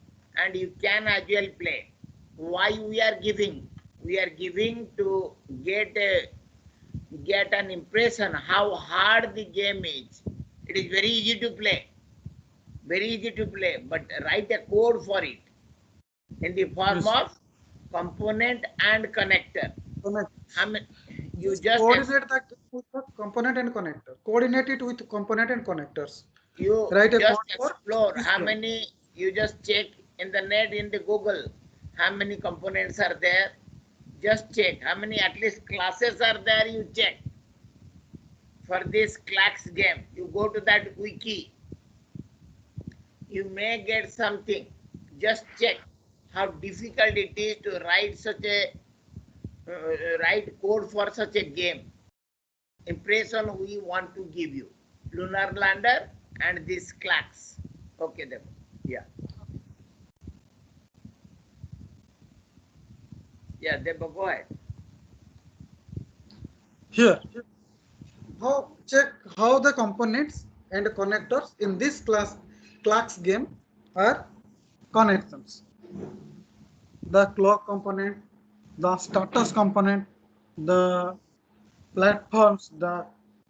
Speaker 5: And you can as well play. Why we are giving? We are giving to get an impression how hard the game is. It is very easy to play. Very easy to play, but write a code for it in the form
Speaker 1: Yes.
Speaker 5: of component and connector.
Speaker 1: Connect.
Speaker 5: You just
Speaker 1: Coordinate that with the component and connector. Coordinate it with component and connectors.
Speaker 5: you
Speaker 1: Write a
Speaker 5: just
Speaker 1: code for
Speaker 5: explore
Speaker 1: this
Speaker 5: how
Speaker 1: game.
Speaker 5: many, you just check in the net, in the Google, how many components are there. Just check how many at least classes are there, you check. For this Clax game, you go to that wiki. You may get something. Just check how difficult it is to write such a write code for such a game. Impression we want to give you. Lunar lander and this Clax. Okay then. Yeah. Yeah, Deba, go ahead.
Speaker 1: Here, check how the components and connectors in this Clax game are connections. The clock component, the status component, the platforms, the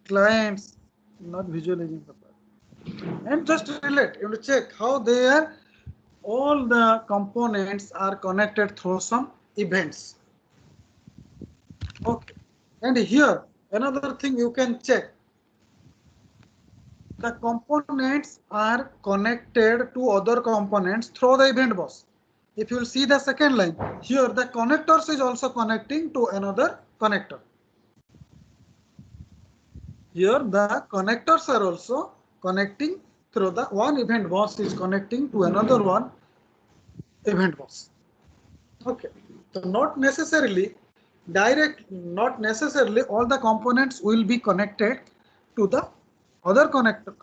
Speaker 1: clients, not visualizing the part. And just relate, you check how they are, all the components are connected through some events. Okay. And here, another thing you can check. The components are connected to other components through the event bus. If you will see the second line, here the connectors is also connecting to another connector. Here the connectors are also connecting through the one event bus is connecting to another one event bus. Okay. So not necessarily all the components will be connected to the other connector,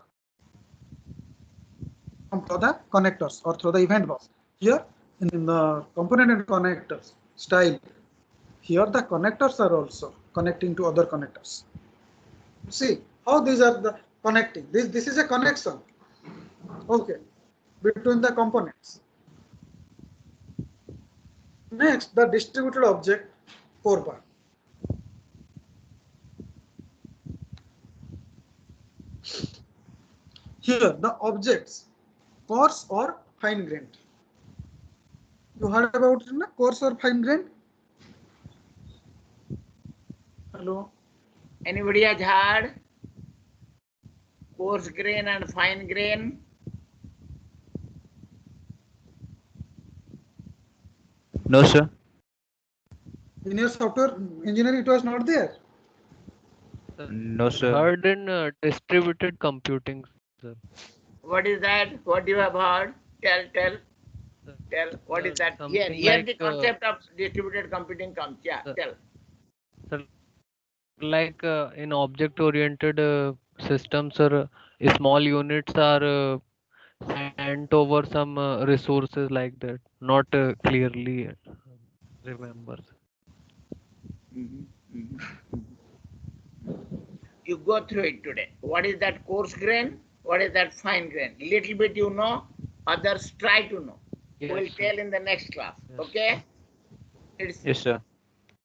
Speaker 1: to the connectors or through the event bus. Here in the component and connectors style, here the connectors are also connecting to other connectors. See how these are the connecting. This is a connection, okay, between the components. Next, the distributed object core bar. Here the objects, coarse or fine grained. You heard about it, na? Coarse or fine grained? Hello.
Speaker 5: Anybody has heard coarse grain and fine grain?
Speaker 3: No, sir.
Speaker 1: In your software engineering, it was not there.
Speaker 3: No, sir.
Speaker 4: Heard in distributed computing, sir.
Speaker 5: What is that? What you have heard? Tell. What is that? Here
Speaker 4: Something
Speaker 5: the
Speaker 4: like,
Speaker 5: concept of distributed computing comes. Yeah, tell.
Speaker 4: Sir, like in object-oriented systems, sir, small units are sent over some resources like that. Not clearly remember.
Speaker 5: You go through it today. What is that coarse grain? What is that fine grain? Little bit you know, others try to know.
Speaker 4: Yes,
Speaker 5: We'll
Speaker 4: sir.
Speaker 5: tell in the next class.
Speaker 4: Yes.
Speaker 5: Okay? It's
Speaker 3: Yes, sir.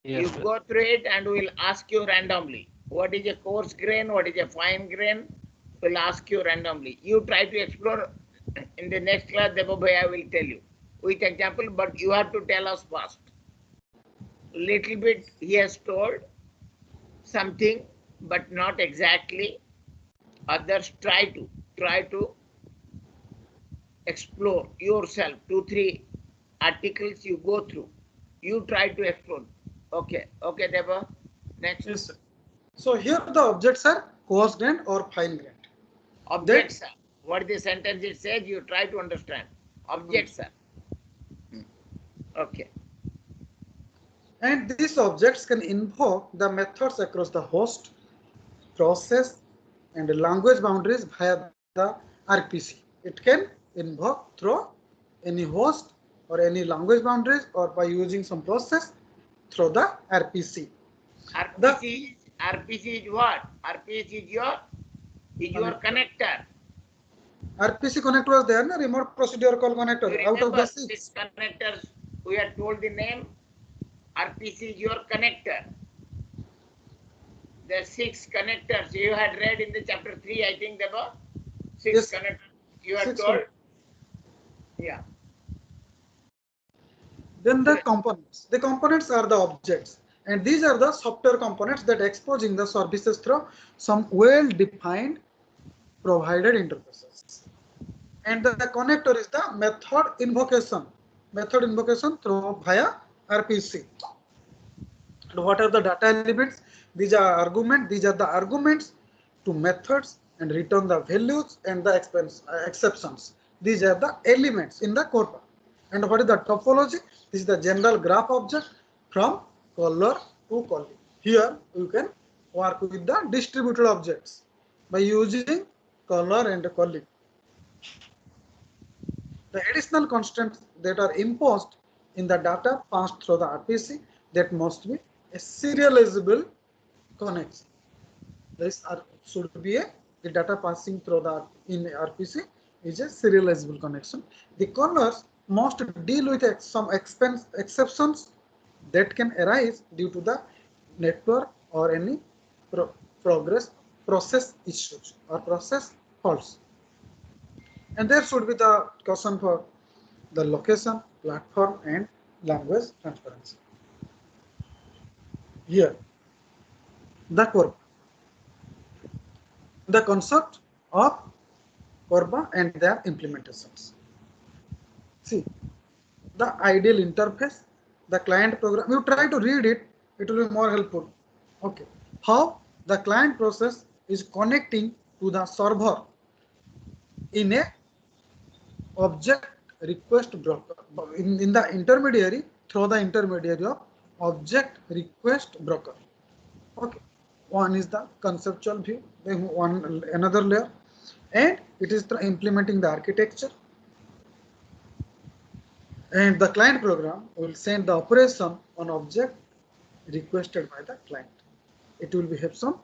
Speaker 4: Yes,
Speaker 5: you
Speaker 4: sir.
Speaker 5: go through it and we'll ask you randomly. What is a coarse grain? What is a fine grain? We'll ask you randomly. You try to explore in the next class. Debo Bhai, I will tell you with example, but you have to tell us first. little bit he has told something, but not exactly. Others try to explore yourself. 2-3 articles you go through. You try to explore. Okay, Deva. Next.
Speaker 1: Yes, sir. So here the objects are coarse grained or fine grained.
Speaker 5: Objects are. What the sentence it says, you try to understand. Objects are. Okay.
Speaker 1: And these objects can invoke the methods across the host, process, and language boundaries via the RPC. It can invoke through any host or any language boundaries or by using some process through the RPC.
Speaker 5: RPC is what? RPC is your connector.
Speaker 1: RPC connector was there, na? Remote procedure call connector. Out of the 6
Speaker 5: connectors, we are told the name. RPC is your connector. The 6 connectors you had read in the chapter 3, I think there were 6 connectors you are told. Yeah.
Speaker 1: Then the components. The components are the objects, and these are the software components that exposing the services through some well-defined provided interfaces. And the connector is the method invocation through via RPC. And what are the data elements? These are arguments. These are the arguments to methods and return the values and the exceptions. These are the elements in the Corba. And what is the topology? This is the general graph object from caller to calling. Here you can work with the distributed objects by using caller and calling. The additional constraints that are imposed in the data passed through the RPC that must be a serializable connection. This should be the data passing through the in RPC is a serializable connection. The callers must deal with some exceptions that can arise due to the network or any process issues or process faults. And there should be the caution for the location, platform, and language transparency. Here, the Corba. The concept of Corba and their implementations. See, the ideal interface, the client program. You try to read it, it will be more helpful. Okay. How the client process is connecting to the server in a object request broker in the intermediary through the intermediary of object request broker. Okay, one is the conceptual view, one another layer, and it is the implementing the architecture, and the client program will send the operation on object requested by the client. It will be have some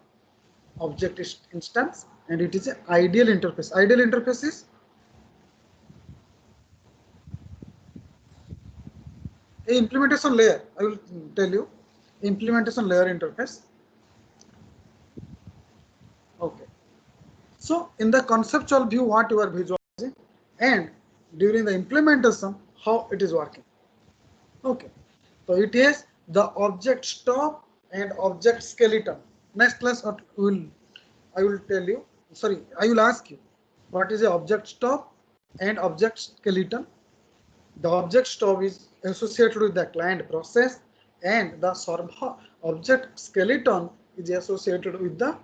Speaker 1: object instance, and it is an ideal interface. Ideal interface is a implementation layer. I will tell you implementation layer interface. Okay. So in the conceptual view, what you are visualizing, and during the implementation, how it is working. Okay. So it is the object stop and object skeleton. Next class, I will tell you. Sorry, I will ask you what is the object stop and object skeleton. The object stop is associated with the client process, and the server object skeleton is associated with the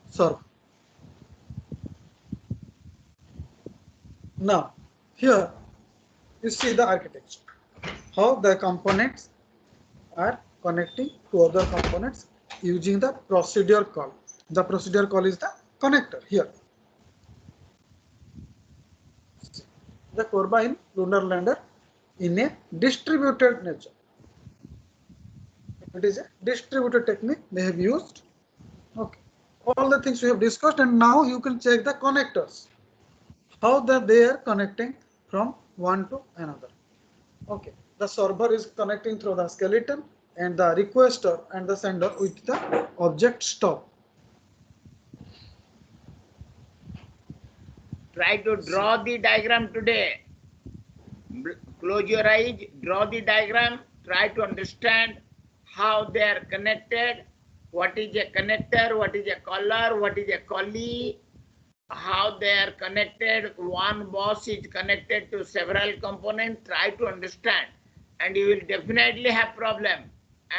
Speaker 1: server. Now, here you see the architecture, how the components are connecting to other components using the procedure call. The procedure call is the connector here. The Corba in Lunar Lander in a distributed nature. It is a distributed technique they have used. Okay, all the things we have discussed, and now you can check the connectors, how they are connecting from one to another. Okay, the server is connecting through the skeleton, and the requester and the sender with the object stop.
Speaker 5: Try to draw the diagram today. Close your eyes, draw the diagram try to understand how they are connected, what is a connector, what is a collar, what is a collie, how they are connected. One bus is connected to several components. Try to understand, and you will definitely have problem.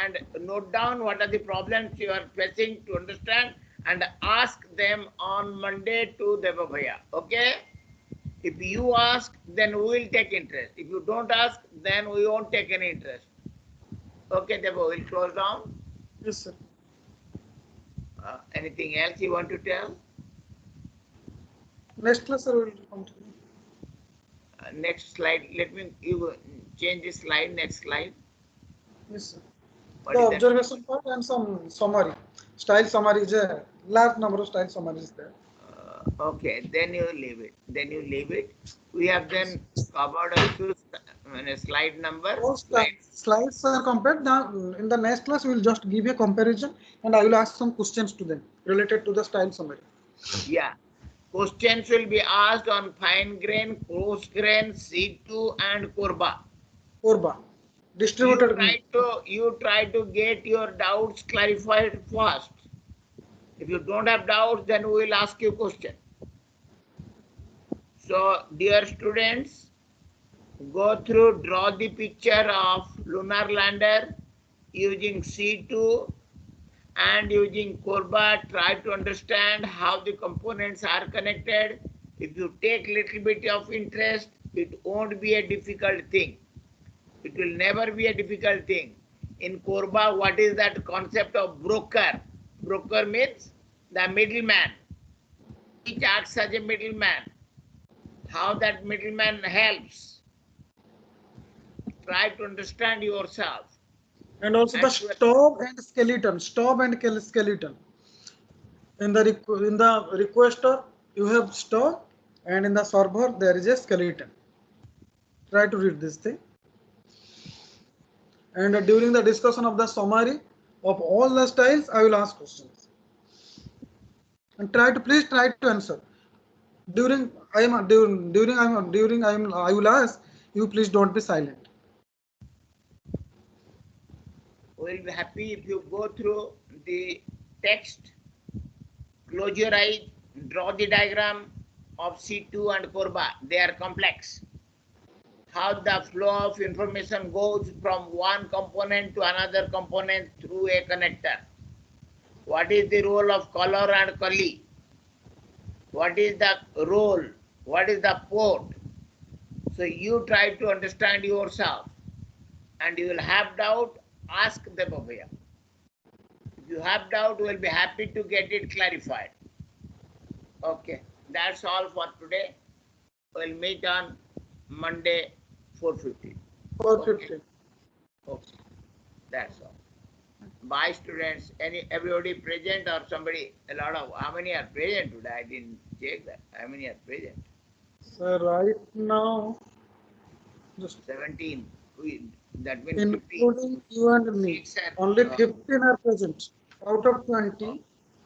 Speaker 5: And note down what are the problems you are facing to understand, and ask them on Monday to Deva Bhaiya. Okay? If you ask, then we will take interest. If you don't ask, then we won't take any interest. Okay, Deva, we'll close down.
Speaker 1: Yes, sir.
Speaker 5: Anything else you want to tell?
Speaker 1: Next class, sir, will continue.
Speaker 5: Next slide. Let me you change the slide. Next slide.
Speaker 1: Yes, sir.
Speaker 5: What
Speaker 1: The
Speaker 5: is that?
Speaker 1: observation part and some summary. Style summary is a large number of style summaries there.
Speaker 5: Okay, then you leave it. Then you leave it. We have then covered a few slide number.
Speaker 1: All slides are compared. Now, in the next class, we will just give a comparison and I will ask some questions to them related to the style summary.
Speaker 5: Yeah. Questions will be asked on fine grain, coarse grain, C2 and Korba.
Speaker 1: Korba. Distributed.
Speaker 5: You try to get your doubts clarified first. If you don't have doubts, then we will ask you question. So, dear students, go through, draw the picture of lunar lander using C2 and using Korba. Try to understand how the components are connected. If you take little bit of interest, it won't be a difficult thing. It will never be a difficult thing. In Korba, what is that concept of broker? Broker means the middleman. Each acts as a middleman. How that middleman helps. Try to understand yourself.
Speaker 1: And also the stop and skeleton. Stop and skeleton. In the requester, you have stop, and in the server, there is a skeleton. Try to read this thing. And during the discussion of the summary of all the styles, I will ask questions. And please try to answer. I will ask you. Please don't be silent.
Speaker 5: We'll be happy if you go through the text, close your eyes, draw the diagram of C2 and Korba. They are complex. How the flow of information goes from one component to another component through a connector. What is the role of collar and collie? What is the role? What is the port? So you try to understand yourself, and you will have doubt, ask the Bhavaya. If you have doubt, we'll be happy to get it clarified. Okay, that's all for today. We'll meet on Monday, 4:50.
Speaker 1: 4:50.
Speaker 5: Okay, that's all. Bye, students. Everybody present or somebody? How many are present today? I didn't check that. How many are present?
Speaker 1: So right now, just
Speaker 5: 17. That means 15.
Speaker 1: including you and me, only 15 are present out of 20.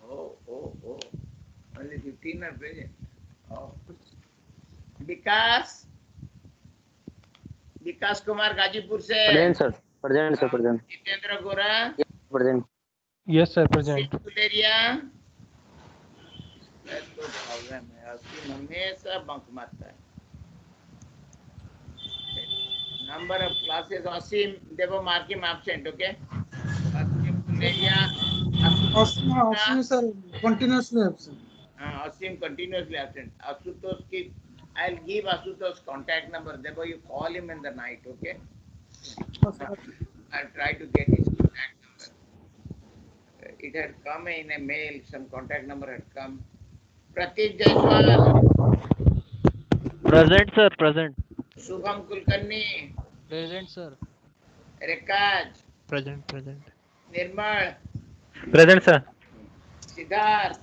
Speaker 5: Oh. Only 15 are present. Oh. Vikas Kumar Gajipur se.
Speaker 6: Present, sir. Present, sir. Present.
Speaker 5: Jitendra Gora.
Speaker 6: Present.
Speaker 4: Yes, sir, present.
Speaker 5: Guleria. That's no problem. Asim हमेशा bunk मारता है. Number of classes Asim, they were marking absent. Okay. Asim Guleria.
Speaker 1: Asim is continuously absent.
Speaker 5: Asim continuously absent. Asutosh ki, I'll give Asutosh contact number. Therefore, you call him in the night, okay? I'll try to get his contact number. It had come in a mail, some contact number had come. Pratik Jaiswal.
Speaker 7: Present, sir, present.
Speaker 5: Shubham Kulkarni.
Speaker 7: Present, sir.
Speaker 5: Rekaj.
Speaker 7: Present.
Speaker 5: Nirmal.
Speaker 3: Present, sir.
Speaker 5: Siddharth.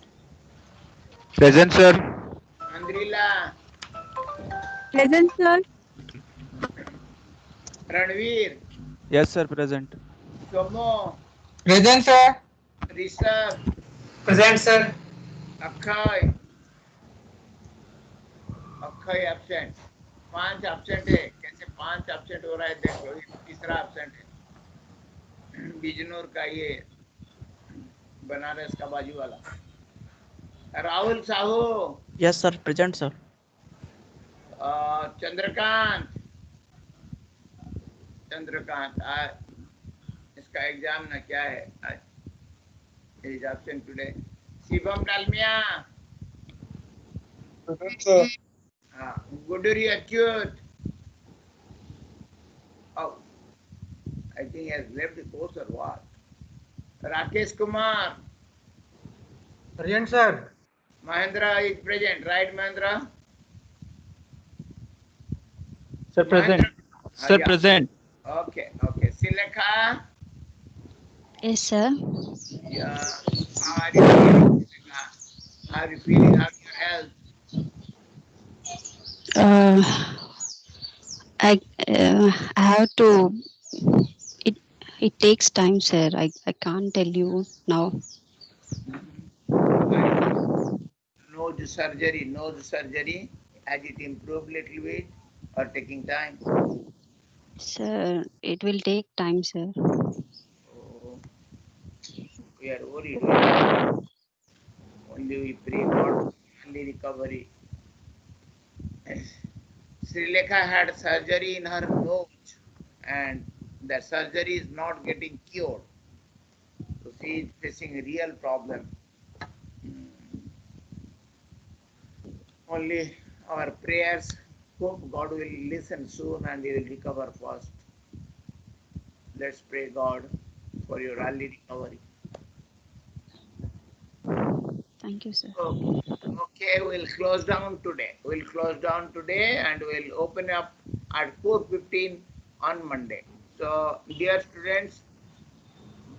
Speaker 3: Present, sir.
Speaker 5: Andrila.
Speaker 8: Present, sir.
Speaker 5: Ranveer.
Speaker 9: Yes, sir, present.
Speaker 5: Shomo.
Speaker 2: Present, sir.
Speaker 5: Rishabh.
Speaker 2: Present, sir.
Speaker 5: Akshay absent 5 absent है कैसे 5 absent हो रहा है देख लो तीसरा absent है बिजनौर का ये बनारस का बाजू वाला Rahul Sahu,
Speaker 9: Yes, sir. Present, sir.
Speaker 5: Chandrakant Chandrakant इसका एग्जाम ना क्या है आज is absent today. Shivam Dalmia, हाँ, Guduri Achyut, oh, I think he has left the course or what? Rakesh Kumar,
Speaker 1: Present, sir.
Speaker 5: Mahendra is present, right, Mahendra?
Speaker 3: Sir, present.
Speaker 7: Sir,
Speaker 5: Yeah.
Speaker 7: present.
Speaker 5: Okay. Silekha,
Speaker 8: Yes, sir.
Speaker 5: yeah. How are you feeling, Silekha? How are you feeling? How's your health?
Speaker 8: I have to. It takes time, sir. I can't tell you now.
Speaker 5: Nose surgery. Has it improved little bit or taking time?
Speaker 8: Sir, it will take time, sir.
Speaker 5: Oh, we are worried. Only we pray God only recovery. Srilekha had surgery in her nose and the surgery is not getting cured. So she is facing a real problem. Only our prayers, hope God will listen soon and he will recover fast. Let's pray God for your early recovery.
Speaker 8: Thank you, sir.
Speaker 5: Okay, we'll close down today. And we'll open up at 4:15 on Monday. So, dear students,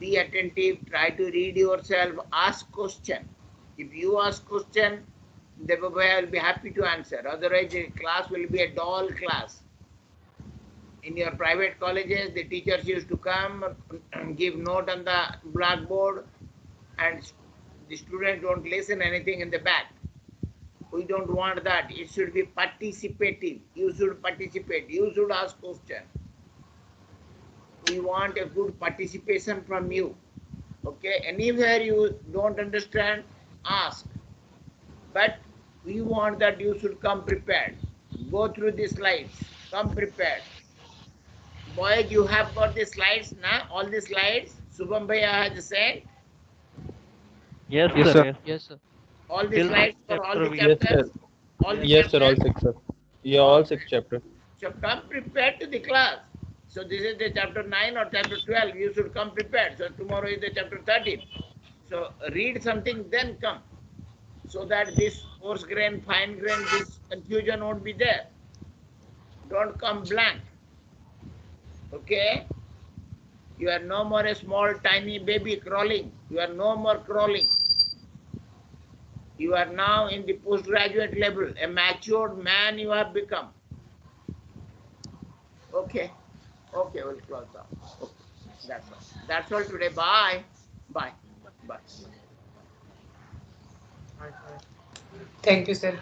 Speaker 5: be attentive, try to read yourself, ask question. If you ask question, the Babaya will be happy to answer. Otherwise, the class will be a dull class. In your private colleges, the teachers used to come, give note on the blackboard, and the students don't listen anything in the back. We don't want that. It should be participative. You should participate. You should ask question. We want a good participation from you. Okay, anywhere you don't understand, ask. But we want that you should come prepared. Go through the slides. Come prepared. Boys, you have got the slides now. All the slides. Subham Bhaiya has said.
Speaker 3: Yes,
Speaker 7: Yes,
Speaker 3: sir.
Speaker 7: sir. Yes, sir.
Speaker 5: All the
Speaker 3: Till
Speaker 5: slides for all the
Speaker 3: we-
Speaker 10: Yes,
Speaker 5: chapters.
Speaker 10: sir.
Speaker 5: All the
Speaker 10: Yes, sir. All
Speaker 5: chapters.
Speaker 10: 6, sir. Yeah, all 6 chapters.
Speaker 5: So come prepared to the class. So this is the chapter 9 or chapter 12. You should come prepared. So tomorrow is the chapter 13. So read something, then come. So that this coarse grain, fine grain, this confusion won't be there. Don't come blank. Okay? You are no more a small, tiny baby crawling. You are no more crawling. You are now in the postgraduate level. A matured man you have become. Okay. Okay, we'll close down. Okay. That's all. That's all today. Bye. Bye. Bye.
Speaker 2: Thank you, sir.